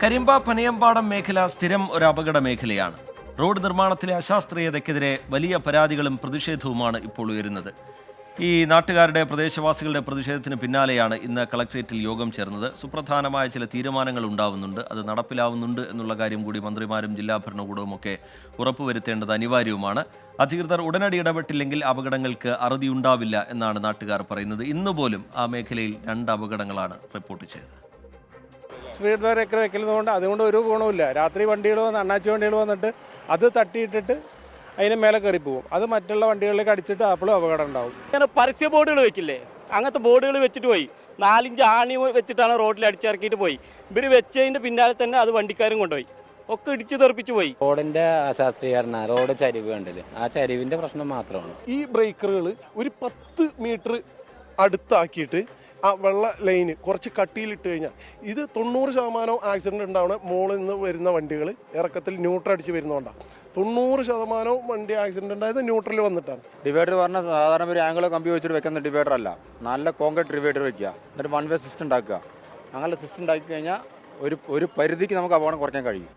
കരിമ്പ പനയമ്പാടം മേഖല സ്ഥിരം ഒരു അപകട മേഖലയാണ്. റോഡ് നിർമ്മാണത്തിലെ അശാസ്ത്രീയതയ്ക്കെതിരെ വലിയ പരാതികളും പ്രതിഷേധവുമാണ് ഇപ്പോൾ ഉയരുന്നത്. ഈ നാട്ടുകാരുടെ പ്രദേശവാസികളുടെ പ്രതിഷേധത്തിന് പിന്നാലെയാണ് ഇന്ന് കളക്ട്രേറ്റിൽ യോഗം ചേർന്നത്. സുപ്രധാനമായ ചില തീരുമാനങ്ങൾ ഉണ്ടാവുന്നുണ്ട്, അത് നടപ്പിലാവുന്നുണ്ട് എന്നുള്ള കാര്യം കൂടി മന്ത്രിമാരും ജില്ലാ ഭരണകൂടവും ഒക്കെ ഉറപ്പുവരുത്തേണ്ടത് അനിവാര്യവുമാണ്. അധികൃതർ ഉടനടി ഇടപെട്ടില്ലെങ്കിൽ അപകടങ്ങൾക്ക് അറുതിയുണ്ടാവില്ല എന്നാണ് നാട്ടുകാർ പറയുന്നത്. ഇന്നുപോലും ആ മേഖലയിൽ 2 അപകടങ്ങളാണ് റിപ്പോർട്ട് ചെയ്തത്. സ്പീഡ് ബ്രേക്കർ വെക്കുന്നതുകൊണ്ട് അതുകൊണ്ട് ഒരു ഗുണവുമില്ല. രാത്രി വണ്ടികൾ വന്ന് അണ്ണാച്ചി വണ്ടികൾ വന്നിട്ട് അത് തട്ടിയിട്ടിട്ട് അതിന് മേലെ കയറി പോകും. അത് മറ്റുള്ള വണ്ടികളിലേക്ക് അടിച്ചിട്ട് അപ്പോഴും അപകടം ഉണ്ടാവും. അങ്ങനെ പരസ്യ ബോർഡുകൾ വെക്കില്ലേ, അങ്ങനത്തെ ബോർഡുകൾ വെച്ചിട്ട് പോയി 4-5 ആണി വെച്ചിട്ടാണ് റോഡിൽ അടിച്ചിറക്കിയിട്ട് പോയി. ഇവർ വെച്ചതിൻ്റെ പിന്നാലെ തന്നെ അത് വണ്ടിക്കാരും കൊണ്ടുപോയി ഒക്കെ ഇടിച്ച് തെറിപ്പിച്ച് പോയി. റോഡിന്റെ അശാസ്ത്രീകരണ റോഡ് ചരിവ് കണ്ടില്ലേ, ആ ചരിവിന്റെ പ്രശ്നം മാത്രമാണ്. ഈ ബ്രേക്കറുകൾ ഒരു 10 മീറ്റർ അടുത്താക്കിയിട്ട് ആ വെള്ള ലൈന് കുറച്ച് കട്ടിയിലിട്ട് കഴിഞ്ഞാൽ ഇത് 90% ആക്സിഡന്റ് ഉണ്ടാവുന്ന മുകളിൽ നിന്ന് വരുന്ന വണ്ടികൾ ഇറക്കത്തിൽ ന്യൂട്രൽ അടിച്ച് വരുന്നതുകൊണ്ടാണ്. 90% വണ്ടി ആക്സിഡന്റ് ഉണ്ടായത് ന്യൂട്രൽ വന്നിട്ടാണ്. ഡിവൈഡർ പറഞ്ഞാൽ സാധാരണ ഒരു ആംഗിളോ കമ്പി വെച്ചിട്ട് വെക്കുന്ന ഡിവൈഡർ അല്ല, നല്ല കോൺക്രീറ്റ് ഡിവൈഡർ വെക്കുക, എന്നിട്ട് 1 വേ സിസ്റ്റം ഉണ്ടാക്കുക. അങ്ങനെ സിസ്റ്റം ഉണ്ടാക്കി കഴിഞ്ഞാൽ ഒരു പരിധിക്ക് നമുക്ക് അപകടം കുറയ്ക്കാൻ കഴിയും.